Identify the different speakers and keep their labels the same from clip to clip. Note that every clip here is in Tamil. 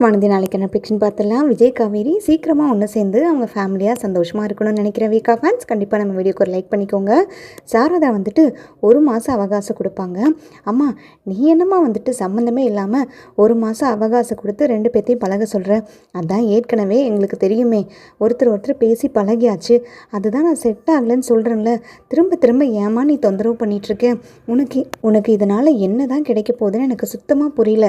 Speaker 1: மனதி நாளைக்கு என்ன பிக்ஷன் பார்த்துலாம். விஜய் காவேரி சீக்கிரமாக ஒன்று சேர்ந்து அவங்க ஃபேமிலியாக சந்தோஷமாக இருக்கணும்னு நினைக்கிறேன். வீக்கா ஃபேன்ஸ் கண்டிப்பாக நம்ம வீடியோக்கு ஒரு லைக் பண்ணிக்கோங்க. சாரதா வந்துட்டு 1 மாதம் அவகாசம் கொடுப்பாங்க. அம்மா நீ என்னம்மா வந்துட்டு சம்மந்தமே இல்லாமல் 1 மாதம் அவகாசம் கொடுத்து 2 பேர்த்தையும் பழக சொல்கிற? அதான் ஏற்கனவே எங்களுக்கு தெரியுமே, ஒருத்தர் பேசி பழகியாச்சு. அதுதான் நான் செட் ஆகலைன்னு சொல்கிறேன்ல. திரும்ப திரும்ப ஏமா நீ தொந்தரவு பண்ணிகிட்ருக்கேன்? உனக்கு இதனால் என்ன தான் கிடைக்க போகுதுன்னு எனக்கு சுத்தமாக புரியல.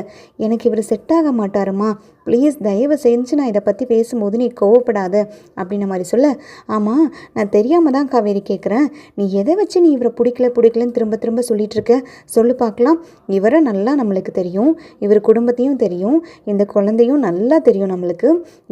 Speaker 1: எனக்கு இவர் செட் ஆக மாட்டாருமா, ப்ளீஸ் தயவு செஞ்சு நான் இதை பற்றி பேசும்போது நீ கோவப்படாத அப்படின்ன மாதிரி சொல்ல, ஆமாம் நான் தெரியாமல் தான் காவேரி கேட்குறேன். நீ எதை வச்சு நீ இவரை பிடிக்கலன்னு திரும்ப திரும்ப சொல்லிகிட்ருக்க? சொல்லு பார்க்கலாம். இவரை நல்லா நம்மளுக்கு தெரியும், இவர் குடும்பத்தையும் தெரியும், இந்த குழந்தையும் நல்லா தெரியும் நம்மளுக்கு.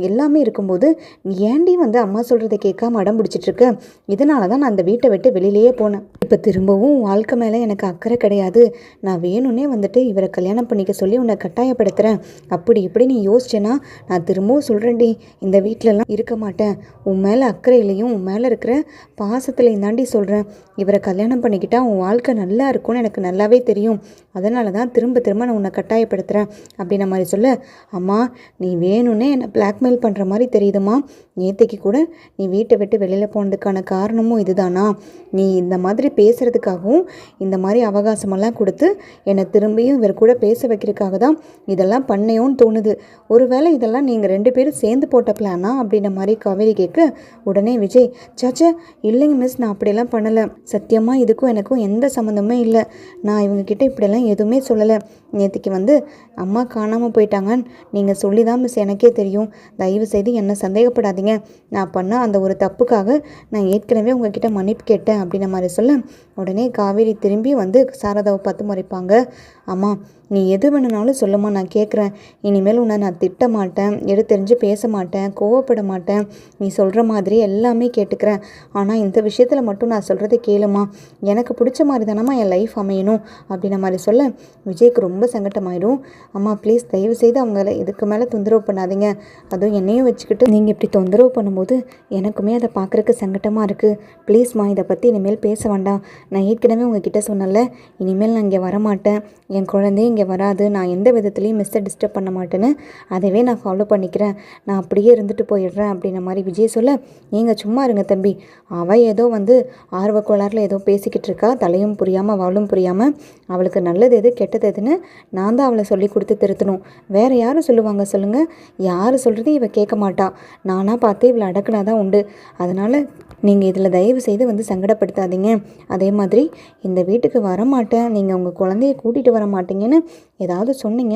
Speaker 1: எல்லாமே இருக்கும்போது நீ ஏண்டி வந்து அம்மா சொல்கிறத கேட்காம அடம் பிடிச்சிட்ருக்க? இதனால தான் நான் அந்த வீட்டை விட்டு வெளியிலேயே போனேன். இப்போ திரும்பவும் வாழ்க்கை மேலே எனக்கு அக்கறை கிடையாது. நான் வேணும்னே வந்துட்டு இவரை கல்யாணம் பண்ணிக்க சொல்லி உன்னை கட்டாயப்படுத்துகிறேன். அப்படி இப்படி நீ யோசிச்சேன்னா நான் திரும்பவும் சொல்கிறேன்டி, இந்த வீட்டிலலாம் இருக்க மாட்டேன். உன் மேலே அக்கறையிலையும் உன் மேலே இருக்கிற பாசத்துலையும் தாண்டி சொல்கிறேன். இவரை கல்யாணம் பண்ணிக்கிட்டால் உன் வாழ்க்கை நல்லா இருக்கும்னு எனக்கு நல்லாவே தெரியும். அதனால தான் திரும்ப திரும்ப நான் உன்னை கட்டாயப்படுத்துகிறேன் அப்படின்ன மாதிரி சொல்ல, அம்மா நீ வேணும்னே என்னை பிளாக்மெயில் பண்ணுற மாதிரி தெரியுதுமா. நேற்றுக்கு கூட நீ வீட்டை விட்டு வெளியில் போனதுக்கான காரணமும் இதுதானா? நீ இந்த மாதிரி பேசுகிறதுக்காகவும் இந்த மாதிரி அவகாசமெல்லாம் கொடுத்து என்னை திரும்பியும் இவர் கூட பேச வைக்கிறதுக்காக தான் இதெல்லாம் பண்ணையோன்னு தோணுது. ஒருவேளை இதெல்லாம் நீங்கள் 2 பேரும் சேர்ந்து போட்ட பிளானா அப்படின்ற மாதிரி காவேரி கேட்க, உடனே விஜய், சாச்சா இல்லைங்க மிஸ், நான் அப்படியெல்லாம் பண்ணலை. சத்தியமாக இதுக்கும் எனக்கும் எந்த சம்மந்தமே இல்லை. நான் இவங்கக்கிட்ட இப்படியெல்லாம் எதுவுமே சொல்லலை. நேற்றுக்கு வந்து அம்மா காணாமல் போயிட்டாங்கன்னு நீங்கள் சொல்லி தான் மிஸ் எனக்கே தெரியும். தயவு செய்து என்னை சந்தேகப்படாதீங்க. நான் பண்ண அந்த ஒரு தப்புக்காக நான் ஏற்கனவே உங்ககிட்ட மன்னிப்பு கேட்டேன் அப்படின்ன மாதிரி சொல்ல, உடனே காவேரி திரும்பி வந்து சாரதாவை பார்த்து முறைப்பாங்க. அம்மா நீ எது வேணுனாலும் சொல்லுமா, நான் கேட்குறேன். இனிமேல் உன்னை நான் திட்ட மாட்டேன், எடுத்தெறிஞ்சு பேச மாட்டேன், கோவப்பட மாட்டேன். நீ சொல்கிற மாதிரி எல்லாமே கேட்டுக்கிறேன். ஆனால் இந்த விஷயத்தில் மட்டும் நான் சொல்கிறத கேளுமா. எனக்கு பிடிச்ச மாதிரி தானம்மா என் லைஃப் அமையணும் அப்படின்ன மாதிரி சொல்ல, விஜய்க்கு ரொம்ப சங்கட்டமாயிடும். அம்மா ப்ளீஸ் தயவு செய்து அவங்கள இதுக்கு மேலே தொந்தரவு பண்ணாதீங்க. அதுவும் என்னையும் வச்சுக்கிட்டு நீங்கள் இப்படி தொந்தரவு பண்ணும்போது எனக்குமே அதை பார்க்குறக்கு சங்கட்டமாக இருக்குது. ப்ளீஸ்மா இதை பற்றி இனிமேல் பேச வேண்டாம். நான் ஏற்கனவே உங்ககிட்ட சொன்னல, இனிமேல் நான் இங்கே வரமாட்டேன், என் குழந்தையும் இங்கே வராது, நான் எந்த விதத்துலையும் மிஸ்ஸை டிஸ்டர்ப் பண்ண மாட்டேன்னு அதவே நான் ஃபாலோ பண்ணிக்கிறேன், நான் அப்படியே இருந்துட்டு போயிடுறேன் அப்படின்ன மாதிரி விஜய் சொல்ல, நீங்கள் சும்மா இருங்க தம்பி. அவள் ஏதோ வந்து ஆர்வக்கோளாறில் ஏதோ பேசிக்கிட்டு இருக்கா, தலையும் புரியாமல் வாழும் புரியாமல். அவளுக்கு நல்லது எது கெட்டது எதுன்னு நான் தான் அவளை சொல்லி கொடுத்து திருத்தணும். வேறு யாரும் சொல்லுவாங்க சொல்லுங்கள்? யார் சொல்கிறதையும் இவள் கேட்க மாட்டா. நானாக பார்த்து இவளை அடக்குனா தான் உண்டு. அதனால் நீங்கள் இதில் தயவு செய்து வந்து சங்கடப்படுத்தாதீங்க. அதே மாதிரி இந்த வீட்டுக்கு வரமாட்டேன், நீங்கள் உங்கள் குழந்தைய கூட்டிகிட்டு வர மாட்டீங்கன்னு ஏதாவது சொன்னீங்க,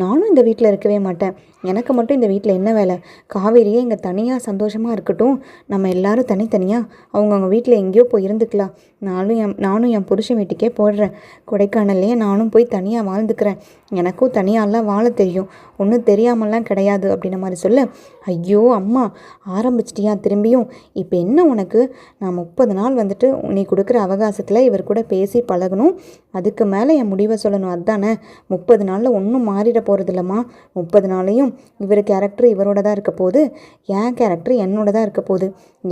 Speaker 1: நானும் இந்த வீட்டில் இருக்கவே மாட்டேன். எனக்கு மட்டும் இந்த வீட்டில் என்ன வேலை? காவேரியே இங்கே தனியாக சந்தோஷமாக இருக்கட்டும், நம்ம எல்லாரும் தனித்தனியாக அவங்கவுங்க வீட்டில் எங்கேயோ போய் இருந்துக்கலாம். நானும் என் புருஷன் வீட்டுக்கே போடுறேன். கொடைக்கானல்லையே நானும் போய் தனியாக வாழ்ந்துக்கிறேன். எனக்கும் தனியாலாம் வாழ தெரியும், ஒன்றும் தெரியாமலாம் கிடையாது அப்படின்ன மாதிரி சொல்ல, ஐயோ அம்மா ஆரம்பிச்சிட்டியா திரும்பியும்? இப்போ என்ன உனக்கு? நான் 30 நாள் வந்துட்டு நீ கொடுக்குற அவகாசத்தில் இவர் கூட பேசி பழகணும், அதுக்கு மேலே என் முடிவை சொல்லணும், அதுதானே? 30 நாளில் ஒன்றும் மாறிட போகிறது இல்லைம்மா. 30 நாளையும் இவர் கேரக்டர் இவரோட தான் இருக்க போகுது, என் கேரக்டர் என்னோட தான் இருக்க போகுது.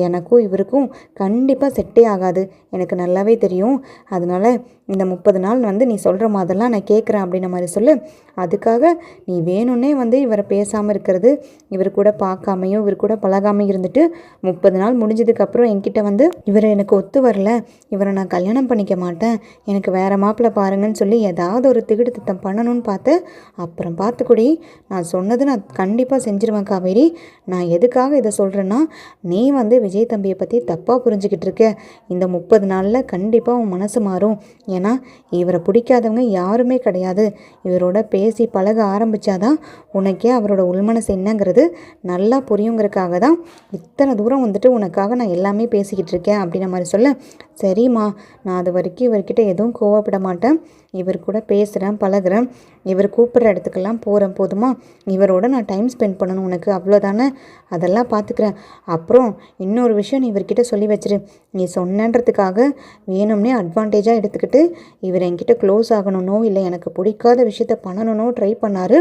Speaker 1: எனக்கும் இவருக்கும் கண்டிப்பாக செட்டே ஆகாது, எனக்கு நல்லாவே தெரியும். அதனால் இந்த 30 நாள் வந்து நீ சொல்கிற மாதிரிலாம் நான் கேட்குறேன் அப்படின்ன மாதிரி சொல்லு. அதுக்காக நீ வேணும்னே வந்து இவரை பேசாமல் இருக்கிறது, இவர் கூட பார்க்காமையும் இவர் கூட பழகாமையும் இருந்துட்டு 30 நாள் முடிஞ்சதுக்கப்புறம் என்கிட்ட வந்து இவரை எனக்கு ஒத்து வரல, இவரை நான் கல்யாணம் பண்ணிக்க மாட்டேன், எனக்கு வேறு மாப்பிள்ளை பாருங்கன்னு சொல்லி ஏதாவது ஒரு திகிடு திட்டம் பண்ணணும்னு பார்த்து அப்புறம் பார்த்துக்கூடி நான் சொன்னது நான் கண்டிப்பாக செஞ்சிருவேன் காவேரி. நான் எதுக்காக இதை சொல்கிறேன்னா, நீ வந்து விஜய் தம்பியை பற்றி தப்பாக புரிஞ்சுக்கிட்டு இருக்க. இந்த 30 நாளில் கண்டிப்பாக உன் மனசு மாறும். ஏன்னா இவரை பிடிக்காதவங்க யாருமே கிடையாது. இவரோட பேசி பழக ஆரம்பித்தாதான் உனக்கே அவரோட உள்மனசு என்னங்கிறது நல்லா புரியுங்கிறதுக்காக தான் இத்தனை தூரம் வந்துட்டு உனக்காக நான் எல்லாமே பேசிக்கிட்டு இருக்கேன் அப்படின்ன மாதிரி சொல்ல, சரிம்மா நான் அது வரைக்கும் இவர்கிட்ட எதுவும் கோவப்பட மாட்டேன், இவர் கூட பேசுகிறேன் பழகிறேன், இவர் கூப்பிட்ற இடத்துக்கெல்லாம் போகிறேன், போதுமா? இவரோட நான் டைம் ஸ்பெண்ட் பண்ணணும் உனக்கு, அவ்வளோதானே? அதெல்லாம் பார்த்துக்கிறேன். அப்புறம் இன்னொரு விஷயம் நீ இவர்கிட்ட சொல்லி வச்சிரு, நீ சொன்னன்றதுக்காக வேணும்னே அட்வான்டேஜாக எடுத்துக்கிட்டு இவர் என்கிட்ட க்ளோஸ் ஆகணும்னோ இல்லை எனக்கு பிடிக்காத விஷயத்த பண்ணணும்னோ ட்ரை பண்ணார்.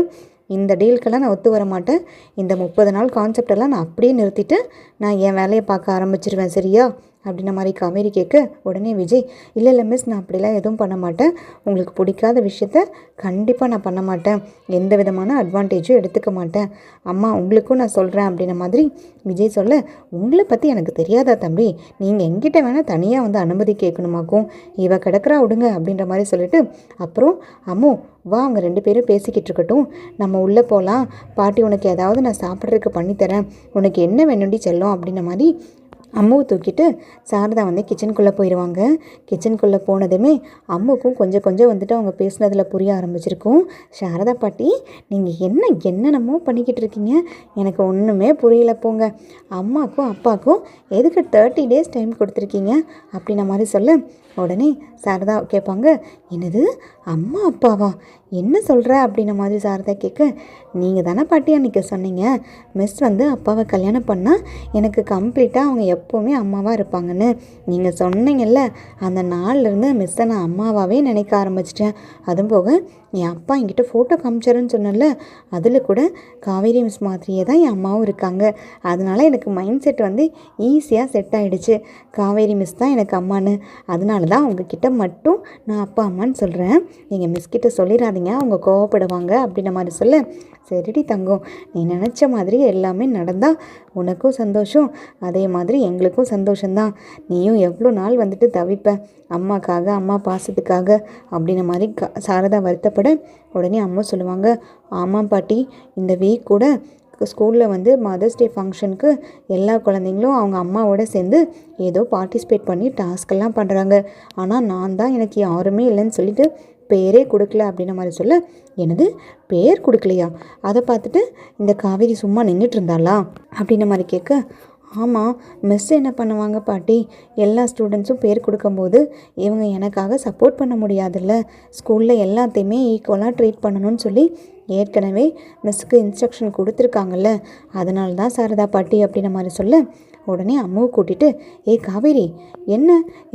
Speaker 1: இந்த டீலுக்கெல்லாம் நான் ஒத்து வர மாட்டேன். இந்த 30 நாள் கான்செப்டெல்லாம் நான் அப்படியே நிறுத்திட்டு நான் என் வேலையை பார்க்க ஆரம்பிச்சிருவேன், சரியா? அப்படின்ன மாதிரி காவேரி கேட்க உடனே விஜய் இல்லை இல்லை மிஸ், நான் அப்படிலாம் எதுவும் பண்ண மாட்டேன். உங்களுக்கு பிடிக்காத விஷயத்த கண்டிப்பாக நான் பண்ண மாட்டேன். எந்த விதமான அட்வான்டேஜும் எடுத்துக்க மாட்டேன். அம்மா உங்களுக்கும் நான் சொல்கிறேன் அப்படின்ன மாதிரி விஜய் சொல்ல, உங்களை பற்றி எனக்கு தெரியாதா தம்பி? நீங்கள் எங்கிட்ட வேணால் தனியாக வந்து அனுமதி கேட்கணுமாக்கும். இவ கிடக்கிறா விடுங்க அப்படின்ற மாதிரி சொல்லிட்டு, அப்புறம் அம்மு வா, அவங்க 2 பேரும் பேசிக்கிட்டு இருக்கட்டும், நம்ம உள்ளே போகலாம். பாட்டி உனக்கு ஏதாவது நான் சாப்பிட்றதுக்கு பண்ணித்தரேன், உனக்கு என்ன வேணும்டி செல்லும் அப்படின்ன மாதிரி அம்முவை தூக்கிட்டு சாரதா வந்து கிச்சனுக்குள்ளே போயிடுவாங்க. கிச்சனுக்குள்ளே போனதுமே அம்முக்கும் கொஞ்சம் கொஞ்சம் வந்துட்டு அவங்க பேசுனதில் புரிய ஆரம்பிச்சிருக்கும். சாரதா பாட்டி, நீங்கள் என்னென்னமோ பண்ணிக்கிட்டு இருக்கீங்க, எனக்கு ஒன்றுமே புரியல போங்க. அம்மாக்கும் அப்பாவுக்கும் எதுக்கு 30 days டைம் கொடுத்துருக்கீங்க அப்படின்ன மாதிரி சொல்ல, உடனே சாரதா கேட்பாங்க, என்னது அம்மா அப்பாவா, என்ன சொல்கிற அப்படின்ன மாதிரி சாரதா கேட்க, நீங்கள் தானே பாட்டி அன்றைக்கி சொன்னீங்க மிஸ் வந்து அப்பாவை கல்யாணம் பண்ணால் எனக்கு கம்ப்ளீட்டாக அவங்க எப்போவுமே அம்மாவாக இருப்பாங்கன்னு. நீங்கள் சொன்னீங்கல்ல, அந்த நாள்லேருந்து மிஸ்ஸை நான் அம்மாவாகவே நினைக்க ஆரம்பிச்சிட்டேன். அதுவும் போக என் அப்பா என்கிட்ட ஃபோட்டோ காமிச்சாருன்னு சொன்னல, அதில் கூட காவேரி மிஸ் மாதிரியே தான் என் அம்மாவும் இருக்காங்க. அதனால எனக்கு மைண்ட் செட் வந்து ஈஸியாக செட் ஆகிடுச்சு. காவேரி மிஸ் தான் எனக்கு அம்மான்னு. அதனால தான் உங்ககிட்ட மட்டும் நான் அப்பா அம்மான்னு சொல்கிறேன். நீங்கள் மிஸ்கிட்ட சொல்லிடாதீங்க, அவங்க கோவப்படுவாங்க அப்படின்ன மாதிரி சொல்ல, சரிடி தங்கம், நீ நினச்ச மாதிரி எல்லாமே நடந்தால் உனக்கும் சந்தோஷம், அதே மாதிரி எங்களுக்கும் சந்தோஷம்தான். நீயும் எவ்வளோ நாள் வந்துட்டு தவிப்ப அம்மாக்காக, அம்மா பாசத்துக்காக அப்படின்ன மாதிரி சாரதா வருத்தப்பட, உடனே அம்மா சொல்லுவாங்க, ஆமாம் பாட்டி, இந்த வீக் கூட ஸ்கூலில் வந்து மதர்ஸ் டே ஃபங்க்ஷனுக்கு எல்லா குழந்தைங்களும் அவங்க அம்மாவோட சேர்ந்து ஏதோ பார்ட்டிசிபேட் பண்ணி டாஸ்கெல்லாம் பண்ணுறாங்க. ஆனால் நான் தான் எனக்கு யாருமே இல்லைன்னு சொல்லிட்டு பேரே கொடுக்கல அப்படின்ன மாதிரி சொல்ல, எனது பேர் கொடுக்கலையா, அதை பார்த்துட்டு இந்த காவேரி சும்மா நின்றுட்டு இருந்தாளா அப்படின்ன மாதிரி கேட்க, ஆமாம் மிஸ் என்ன பண்ணுவாங்க பாட்டி, எல்லா ஸ்டூடெண்ட்ஸும் பேர் கொடுக்கும்போது இவங்க எனக்காக சப்போர்ட் பண்ண முடியாதுல்ல, ஸ்கூலில் எல்லாத்தையுமே ஈக்குவலாக ட்ரீட் பண்ணணும்னு சொல்லி ஏற்கனவே மிஸ்ஸுக்கு இன்ஸ்ட்ரக்ஷன் கொடுத்துருக்காங்கல்ல, அதனால தான் சாரதா பாட்டி அப்படின்ன மாதிரி சொல்ல, உடனே அம்மாவை கூட்டிகிட்டு, காவேரி, என்ன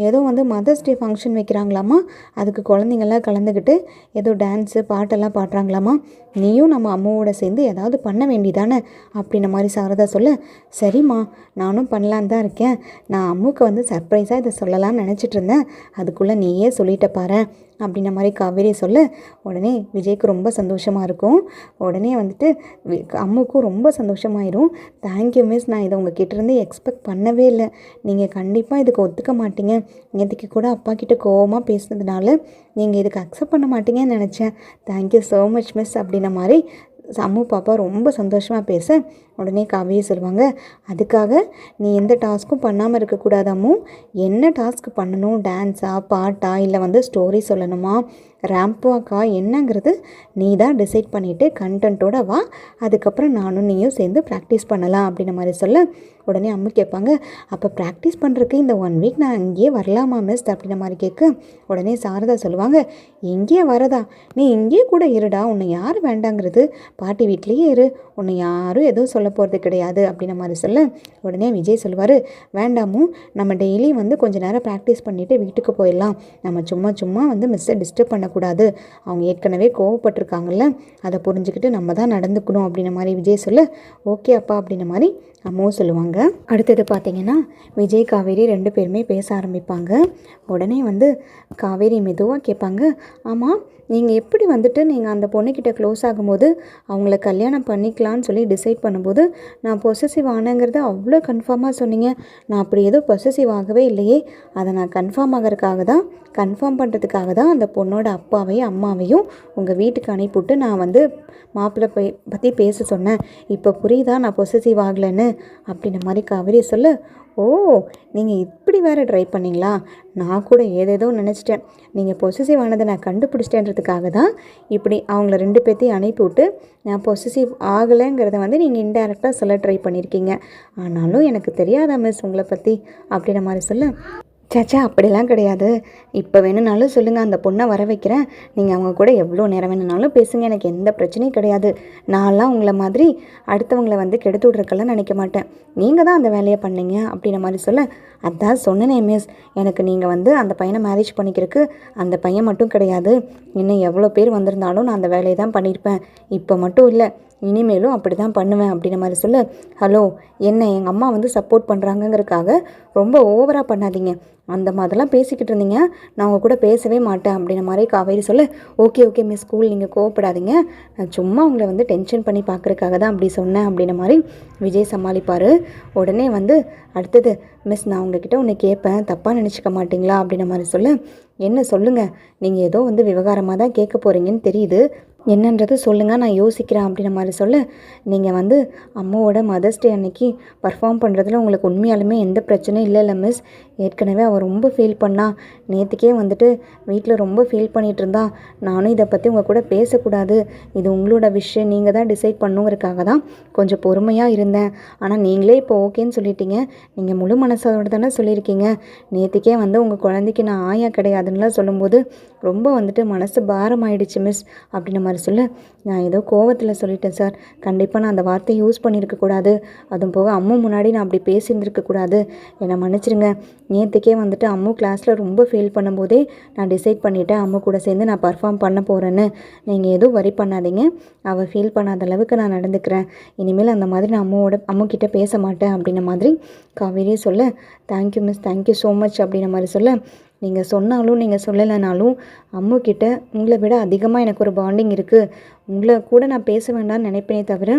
Speaker 1: ஏதோ வந்து மதர்ஸ் டே ஃபங்க்ஷன் வைக்கிறாங்களாமா, அதுக்கு குழந்தைங்கள்லாம் கலந்துக்கிட்டு ஏதோ டான்ஸு பாட்டெல்லாம் பாடுறாங்களாமா, நீயும் நம்ம அம்மாவோட சேர்ந்து ஏதாவது பண்ண வேண்டியதானே அப்படின்ன மாதிரி சாரதா சொல்ல, சரிம்மா நானும் பண்ணலான் தான் இருக்கேன். நான் அம்முக்கு வந்து சர்ப்ரைஸாக இதை சொல்லலாம்னு நினச்சிட்டு இருந்தேன், அதுக்குள்ளே நீயே சொல்லிட்ட பாரு அப்படின்ன மாதிரி காவேரி சொல்ல, உடனே விஜய்க்கு ரொம்ப சந்தோஷமாக இருக்கும். உடனே வந்துட்டு அம்முக்கும் ரொம்ப சந்தோஷமாயிரும். தேங்க்யூ மிஸ், நான் இதை உங்கள் இருந்து எக்ஸ்பெக்ட் பண்ணவே இல்லை. நீங்கள் கண்டிப்பாக இதுக்கு ஒத்துக்க மாட்டீங்க. நேற்றுக்கு கூட அப்பா கிட்ட கோவமாக பேசுனதுனால நீங்கள் இதுக்கு அக்செப்ட் பண்ண மாட்டீங்கன்னு நினச்சேன். தேங்க்யூ ஸோ மச் மிஸ் அப்படின்ன மாதிரி அம்மு பாப்பா ரொம்ப சந்தோஷமாக பேச, உடனே காவேரி சொல்லுவாங்க, அதுக்காக நீ எந்த டாஸ்க்கும் பண்ணாமல் இருக்கக்கூடாது அம்மு. என்ன டாஸ்க் பண்ணணும், டான்ஸா, பாட்டா, இல்லை வந்து ஸ்டோரி சொல்லணுமா, ரேம்ப் வாக்கா, என்னங்கிறது நீ தான் டிசைட் பண்ணிவிட்டு கண்டென்ட்டோட வா, அதுக்கப்புறம் நானும் நீயும் சேர்ந்து ப்ராக்டிஸ் பண்ணலாம் அப்படின்ன மாதிரி சொல்ல, உடனே அம்மு கேட்பாங்க, அப்போ ப்ராக்டிஸ் பண்ணுறதுக்கு இந்த 1 வீக் நான் இங்கேயே வரலாமா மிஸ் அப்படின்ன மாதிரி கேட்க, உடனே சாரதா சொல்லுவாங்க, இங்கேயே வரதா, நீ இங்கேயே கூட இருடா, உன்னை யார் வேண்டாங்கிறது, பாட்டி வீட்லேயே இரு, உன்னை யாரும் எதுவும் சொல்ல போகிறது கிடையாது அப்படின்ன மாதிரி சொல்ல, உடனே விஜய் சொல்லுவார், வேண்டாமும் நம்ம டெய்லி வந்து கொஞ்சம் நேரம் ப்ராக்டிஸ் பண்ணிவிட்டு வீட்டுக்கு போயிடலாம், நம்ம சும்மா வந்து மிஸ்ஸை டிஸ்டர்ப் பண்ணக்கூடாது, அவங்க ஏற்கனவே கோவப்பட்டிருக்காங்கல்ல, அதை புரிஞ்சுக்கிட்டு நம்ம தான் நடந்துக்கணும் அப்படின்ன மாதிரி விஜய் சொல்ல, ஓகே அப்பா அப்படின்ன மாதிரி அம்மாவும் சொல்லுவாங்க. அடுத்தது பார்த்திங்கன்னா விஜய் காவேரி 2 பேருமே பேச ஆரம்பிப்பாங்க. உடனே வந்து காவேரி மெதுவாக கேட்பாங்க, ஆமாம் நீங்கள் எப்படி வந்துட்டு நீங்கள் அந்த பொண்ணுக்கிட்ட க்ளோஸ் ஆகும்போது அவங்கள கல்யாணம் பண்ணிக்கலான்னு சொல்லி டிசைட் பண்ணும்போது நான் பொசசிவ் ஆனேங்கிறத அவ்வளோ கன்ஃபார்மாக சொன்னீங்க, நான் அப்படி எதுவும் பொசசிவ் ஆகவே இல்லையே, அதை நான் கன்ஃபார்ம் பண்ணுறதுக்காக தான் அந்த பொண்ணோட அப்பாவையும் அம்மாவையும் உங்கள் வீட்டுக்கு அனுப்பிவிட்டு நான் வந்து மாப்பிள்ளை பற்றி பேச சொன்னேன், இப்போ புரியுதா நான் பொசசிவ் ஆகலைன்னு அப்படின்ன மாதிரி காவேரி சொல்ல, ஓ நீங்கள் இப்படி வேறு ட்ரை பண்ணிங்களா, நான் கூட ஏதேதோ நினச்சிட்டேன், நீங்கள் பொசசிவ் ஆனதை நான் கண்டுபிடிச்சிட்டேன்றதுக்காக தான் இப்படி அவங்கள 2 பேர்த்தையும் அனுப்பிவிட்டு நான் பொசசிவ் ஆகலைங்கிறத வந்து நீங்கள் இன்டைரக்டாக சொல்ல ட்ரை பண்ணியிருக்கீங்க, ஆனாலும் எனக்கு தெரியாதா மிஸ் உங்களை பற்றி அப்படின்ன மாதிரி சொல்ல, சேச்சா அப்படிலாம் கிடையாது, இப்போ வேணும்னாலும் சொல்லுங்கள், அந்த பொண்ணை வர வைக்கிறேன், நீங்கள் அவங்க கூட எவ்வளோ நேரம் வேணும்னாலும் பேசுங்க, எனக்கு எந்த பிரச்சனையும் கிடையாது, நான்லாம் உங்களை மாதிரி அடுத்தவங்களை வந்து கெடுத்து விட்றக்கெல்லாம் நினைக்க மாட்டேன், நீங்கள் தான் அந்த வேலையை பண்ணீங்க அப்படின்ன மாதிரி சொல்ல, அதான் சொன்னேனே மிஸ், எனக்கு நீங்கள் வந்து அந்த பையனை மேரேஜ் பண்ணிக்கிறதுக்கு அந்த பையன் மட்டும் கிடையாது, இன்னும் எவ்வளோ பேர் வந்திருந்தாலும் நான் அந்த வேலையை தான் பண்ணியிருப்பேன், இப்போ மட்டும் இல்லை, இனிமேலும் அப்படி தான் பண்ணுவேன் அப்படின்ற மாதிரி சொல்ல, ஹலோ என்ன எங்கள் அம்மா வந்து சப்போர்ட் பண்ணுறாங்கங்கிறதுக்காக ரொம்ப ஓவராக பண்ணாதீங்க, அந்த மாதிரிலாம் பேசிக்கிட்டு இருந்தீங்க, நான் உங்கள் கூட பேசவே மாட்டேன் அப்படின்ற மாதிரி காவேரி சொல்ல, ஓகே ஓகே மிஸ் ஸ்கூல் நீங்கள் கோவப்படாதீங்க, நான் சும்மா உங்களை வந்து டென்ஷன் பண்ணி பார்க்குறதுக்காக தான் அப்படி சொன்னேன் அப்படின்ற மாதிரி விஜய் சமாளிப்பார். உடனே வந்து அடுத்தது, மிஸ் நான் உங்ககிட்ட ஒன்று கேட்பேன், தப்பாக நினச்சிக்க மாட்டிங்களா அப்படின்ற மாதிரி சொல்ல, என்ன சொல்லுங்கள், நீங்கள் ஏதோ வந்து விவகாரமாக தான் கேட்க போகிறீங்கன்னு தெரியுது, என்னன்றது சொல்லுங்கள் நான் யோசிக்கிறேன் அப்படின்ற மாதிரி சொல்ல, நீங்கள் வந்து அம்மாவோட மதர்ஸ் டே அன்னைக்கு பர்ஃபார்ம் பண்ணுறதுல உங்களுக்கு உண்மையாலுமே எந்த பிரச்சனையும் இல்லைல்ல மிஸ், ஏற்கனவே அவள் ரொம்ப ஃபீல் பண்ணா, நேற்றுக்கே வந்துட்டு வீட்டில் ரொம்ப ஃபீல் பண்ணிகிட்டு இருந்தா, நானும் இதை பற்றி உங்கள் கூட பேசக்கூடாது, இது உங்களோட விஷயம், நீங்கள் தான் டிசைட் பண்ணுங்கிறதுக்காக தான் கொஞ்சம் பொறுமையாக இருந்தேன், ஆனால் நீங்களே இப்போ ஓகேன்னு சொல்லிட்டீங்க, நீங்கள் முழு மனசோட தானே சொல்லியிருக்கீங்க, நேற்றுக்கே வந்து உங்கள் குழந்தைக்கு நான் ஆயா கிடையாதுன்னுலாம் சொல்லும்போது ரொம்ப வந்துட்டு மனசு பாரமாயிடுச்சு மிஸ் அப்படின்ற மாதிரி சொல்ல, நான் ஏதோ கோவத்தில் சொல்லிட்டேன் சார், கண்டிப்பாக நான் அந்த வார்த்தையை யூஸ் பண்ணியிருக்கக்கூடாது, அதுவும் போக அம்மு முன்னாடி நான் அப்படி பேசியிருந்துருக்கக்கூடாது, என்னை மன்னிச்சிருங்க, நேற்றுக்கே வந்துட்டு அம்மு கிளாஸில் ரொம்ப ஃபீல் பண்ணும்போதே நான் டிசைட் பண்ணிவிட்டேன் அம்மு கூட சேர்ந்து நான் பர்ஃபார்ம் பண்ண போகிறேன்னு, நீங்கள் எதுவும் வரி பண்ணாதீங்க, அவள் ஃபீல் பண்ணாத அளவுக்கு நான் நடந்துக்கிறேன், இனிமேல் அந்த மாதிரி நான் அம்முக்கிட்ட பேச மாட்டேன் அப்படின்ற மாதிரி காவேரியே சொல்ல, thank you miss thank you so much அப்படின்ற மாதிரி சொல்ல, நீங்கள் சொன்னாலும் நீங்கள் சொல்லலைனாலும் அம்முக்கிட்ட உங்களை விட அதிகமாக எனக்கு ஒரு பாண்டிங் இருக்குது, உங்களை கூட நான் பேச வேண்டாம்னு நினைப்பேனே தவிர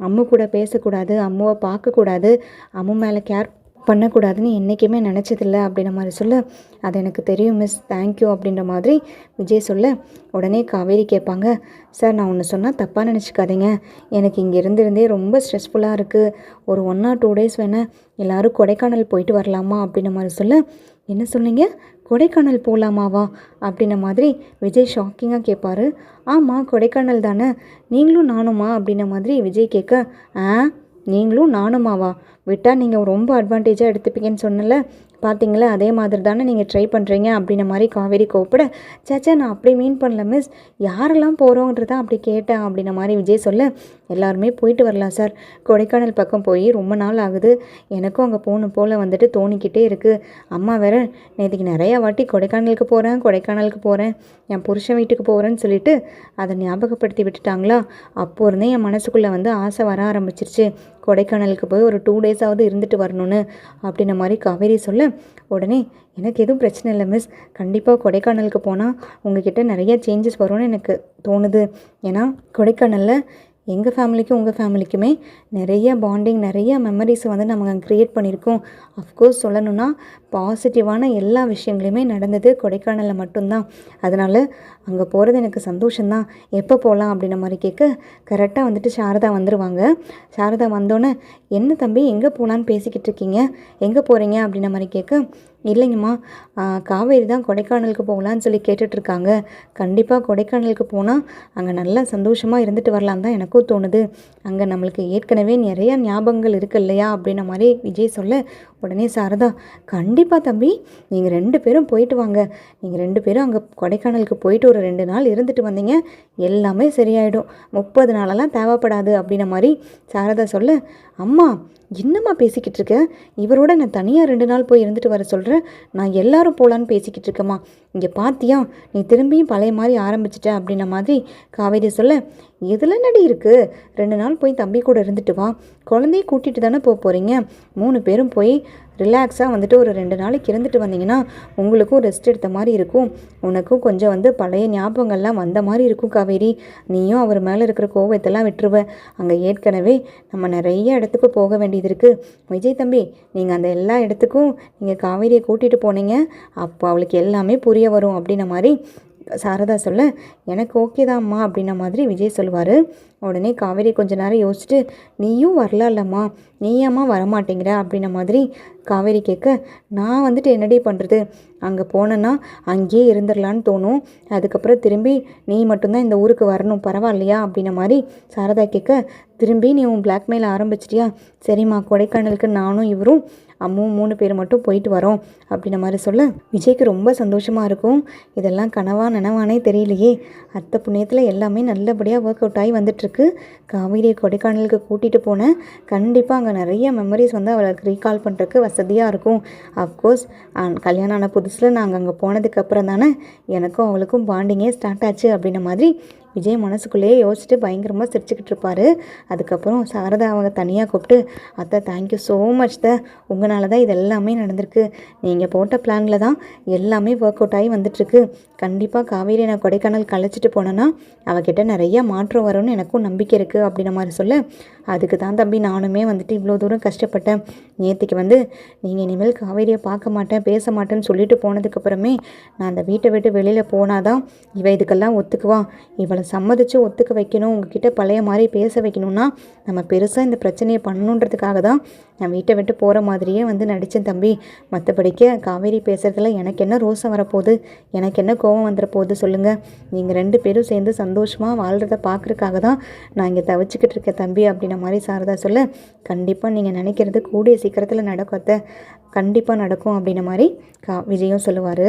Speaker 1: அம்மு கூட பேசக்கூடாது, அம்முவை பார்க்கக்கூடாது, அம்மு மேலே கேர் பண்ணக்கூடாதுன்னு என்றைக்குமே நினச்சதில்லை அப்படின்ற மாதிரி சொல்ல, அது எனக்கு தெரியும் மிஸ் தேங்க்யூ அப்படின்ற மாதிரி விஜய் சொல்ல, உடனே காவேரி கேட்பாங்க, சார் நான் ஒன்று சொன்னால் தப்பாக நினச்சிக்காதீங்க, எனக்கு இங்கே இருந்திருந்தே ரொம்ப ஸ்ட்ரெஸ்ஃபுல்லாக இருக்குது, ஒரு 1 or 2 days வேணால் எல்லோரும் கொடைக்கானல் போயிட்டு வரலாமா அப்படின்ற மாதிரி சொல்ல, என்ன சொன்னீங்க, கொடைக்கானல் போகலாமாவா அப்படின்ற மாதிரி விஜய் ஷாக்கிங்காக கேட்பார். ஆமாம் கொடைக்கானல் தானே, நீங்களும் நானுமா அப்படின்ற மாதிரி விஜய் கேட்க, நீங்களும் நானுமாவா, விட்டால் நீங்கள் ரொம்ப அட்வான்டேஜாக எடுத்துப்பீங்கன்னு சொன்னல, பார்த்தீங்களா அதே மாதிரி தானே நீங்கள் ட்ரை பண்ணுறீங்க அப்படின்ற மாதிரி காவேரி கோப்பட, சேச்சா நான் அப்படி மீன் பண்ணல மிஸ், யாரெல்லாம் போகிறோன்றதான் அப்படி கேட்டேன் அப்படின்ற மாதிரி விஜய் சொல்ல, எல்லாருமே போயிட்டு வரலாம் சார், கொடைக்கானல் பக்கம் போய் ரொம்ப நாள் ஆகுது, எனக்கும் அங்கே போகணும் போல் வந்துட்டு தோணிக்கிட்டே இருக்குது, அம்மா வேற நேற்றுக்கு நிறையா வாட்டி கொடைக்கானலுக்கு போகிறேன் என் புருஷன் வீட்டுக்கு போகிறேன்னு சொல்லிட்டு அதை ஞாபகப்படுத்தி விட்டுட்டாங்களா, அப்போ இருந்தே என் மனசுக்குள்ளே வந்து ஆசை வர ஆரம்பிச்சிருச்சு, கொடைக்கானலுக்கு போய் ஒரு 2 days இருந்துட்டு வரணும்னு அப்படின்ற மாதிரி காவேரி சொல்ல, உடனே எனக்கு எதுவும் பிரச்சனை இல்லை மிஸ், கண்டிப்பாக கொடைக்கானலுக்கு போனால் உங்ககிட்ட நிறைய சேஞ்சஸ் வரும்னு எனக்கு தோணுது, ஏன்னா கொடைக்கானலில் எங்கள் ஃபேமிலிக்கும் உங்கள் ஃபேமிலிக்குமே நிறைய பாண்டிங் நிறைய மெமரிஸை வந்து நம்ம அங்கே க்ரியேட் பண்ணியிருக்கோம், அஃப்கோர்ஸ் சொல்லணுன்னா பாசிட்டிவான எல்லா விஷயங்களையுமே நடந்தது கொடைக்கானலில் மட்டும்தான், அதனால் அங்கே போகிறது எனக்கு சந்தோஷம்தான், எப்போ போகலாம் அப்படின்ற மாதிரி கேட்க, கரெக்டாக வந்துட்டு சாரதா வந்துடுவாங்க. சாரதா வந்தோன்னே, என்ன தம்பி எங்கே போகலான்னு பேசிக்கிட்டு இருக்கீங்க, எங்கே போகிறீங்க அப்படின்ற மாதிரி கேட்க, இல்லைங்கம்மா காவேரி தான் கொடைக்கானலுக்கு போகலான்னு சொல்லி கேட்டுட்ருக்காங்க, கண்டிப்பாக கொடைக்கானலுக்கு போனால் அங்கே நல்லா சந்தோஷமாக இருந்துட்டு வரலாம் தான் எனக்கும் தோணுது, அங்கே நம்மளுக்கு ஏற்கனவே நிறையா ஞாபகங்கள் இருக்குது இல்லையா அப்படின்ற மாதிரி விஜய் சொல்ல, உடனே சாரதா, கண்டிப்பாக தம்பி நீங்கள் 2 பேரும் போயிட்டு வாங்க, நீங்கள் 2 பேரும் அங்கே கொடைக்கானலுக்கு போயிட்டு ஒரு 2 நாள் இருந்துட்டு வந்தீங்க எல்லாமே சரியாயிடும், 30 நாளெல்லாம் தேவைப்படாது அப்படின்ற மாதிரி சாரதா சொல்ல, அம்மா என்னம்மா பேசிக்கிட்டு இருக்க, இவரோட நான் தனியாக 2 நாள் போய் இருந்துட்டு வர சொல்கிறேன், நான் எல்லாரும் போகலான்னு பேசிக்கிட்டு இருக்கேம்மா, இங்கே பார்த்தியா நீ திரும்பியும் பழைய மாதிரி ஆரம்பிச்சிட்ட அப்படின்ற மாதிரி காவேரி சொல்ல, இதில் நடி இருக்குது, 2 நாள் போய் தம்பி கூட இருந்துட்டு வா, குழந்தைய கூட்டிகிட்டு தானே போகிறீங்க, 3 பேரும் போய் ரிலாக்ஸாக வந்துட்டு ஒரு 2 நாளைக்கு இருந்துட்டு வந்தீங்கன்னா உங்களுக்கும் ரெஸ்ட் எடுத்த மாதிரி இருக்கும், உனக்கும் கொஞ்சம் வந்து பழைய ஞாபகங்கள்லாம் வந்த மாதிரி இருக்கும் காவேரி, நீயும் அவர் மேலே இருக்கிற கோவத்தெல்லாம் விட்டுருவ, அங்கே ஏற்கனவே நம்ம நிறைய இடத்துக்கு போக வேண்டியது இருக்குது, விஜய் தம்பி நீங்கள் அந்த எல்லா இடத்துக்கும் நீங்கள் காவேரியை கூட்டிகிட்டு போனீங்க, அப்போ அவளுக்கு எல்லாமே புரிய வரும் அப்படின்ன மாதிரி சாரதா சொல்ல, எனக்கு ஓகே தான்ம்மா அப்படின்ன மாதிரி விஜய் சொல்லுவார். உடனே காவேரி கொஞ்ச நேரம் யோசிச்சுட்டு, நீயும் வரலாம்லம்மா, நீயாம்மா வரமாட்டேங்கிற அப்படின்ன மாதிரி காவேரி கேட்க, நான் வந்துட்டு என்னடி பண்ணுறது, அங்கே போனேன்னா அங்கேயே இருந்துடலான்னு தோணும், அதுக்கப்புறம் திரும்பி நீ மட்டும்தான் இந்த ஊருக்கு வரணும் பரவாயில்லையா அப்படின்ன மாதிரி சாரதா கேட்க, திரும்பி நீ உன் பிளாக்மெயில் ஆரம்பிச்சிட்டியா, சரிம்மா கொடைக்கானலுக்கு நானும் இவரும் அம்மும் 3 பேர் மட்டும் போயிட்டு வரோம் அப்படின்ன மாதிரி சொல்ல, விஜய்க்கு ரொம்ப சந்தோஷமாக இருக்கும், இதெல்லாம் கனவா நனவானே தெரியலையே, அத்தை புண்ணியத்தில் எல்லாமே நல்லபடியாக ஒர்க் அவுட் ஆகி வந்துட்டுருக்கு, காவேரியை கொடைக்கானலுக்கு கூட்டிகிட்டு போனேன், கண்டிப்பாக அங்கே நிறைய மெமரிஸ் வந்து அவளுக்கு ரீகால் பண்ணுறதுக்கு வசதியாக இருக்கும், அஃப்கோர்ஸ் கல்யாணம் ஆன புதுசில் நாங்கள் அங்கே போனதுக்கப்புறம் தானே எனக்கும் அவளுக்கும் பாண்டிங்கே ஸ்டார்ட் ஆச்சு அப்படின்ன மாதிரி விஜய் மனசுக்குள்ளேயே யோசிச்சுட்டு பயங்கரமாக சிரிச்சுக்கிட்டு இருப்பார். அதுக்கப்புறம் சாரதா அவங்க தனியாக கூப்பிட்டு, அத்தை தேங்க்யூ ஸோ மச் த, உங்களால தான் இது எல்லாமே நடந்திருக்கு. நீங்கள் போட்ட பிளானில் தான் எல்லாமே ஒர்க் அவுட் ஆகி வந்துட்டுருக்கு. கண்டிப்பாக காவேரி நான் கொடைக்கானல் கழிச்சிட்டு போனேன்னா அவகிட்ட நிறையா மாற்றம் வரும்னு எனக்கும் நம்பிக்கை இருக்குது அப்படின்ற மாதிரி சொல்ல, அதுக்கு தான் தம்பி நானுமே வந்துட்டு இவ்வளோ தூரம் கஷ்டப்பட்டேன். நேற்றுக்கு வந்து நீங்கள் இனிமேல் காவேரியை பார்க்க மாட்டேன் பேச மாட்டேன்னு சொல்லிட்டு போனதுக்கப்புறமே நான் அந்த வீட்டை விட்டு வெளியில் போனாதான் இதுக்கெல்லாம் ஒத்துக்குவா. இவளை சம்மதித்து ஒத்துக்க வைக்கணும், உங்ககிட்ட பழைய மாதிரி பேச வைக்கணும்னா நம்ம பெருசாக இந்த பிரச்சனையை பண்ணணுன்றதுக்காக தான் நான் வீட்டை விட்டு போகிற மாதிரியே வந்து நடித்தேன் தம்பி. மற்றபடிக்க காவேரி பேசுகிறதுல எனக்கு என்ன ரோசம் வரப்போகுது, எனக்கு என்ன கோபம் வந்துட போகுது சொல்லுங்கள். நீங்கள் 2 பேரும் சேர்ந்து சந்தோஷமாக வாழ்கிறத பார்க்குறதுக்காக தான் நான் இங்கே தவிச்சிக்கிட்டு இருக்கேன் தம்பி அப்படின்ற மாதிரி சாரதா சொல்ல, கண்டிப்பாக நீங்கள் நினைக்கிறது கூடிய சீக்கிரத்தில் நடக்கும் அத்தை, கண்டிப்பாக நடக்கும் அப்படின்ற மாதிரி விஜயும் சொல்லுவார்.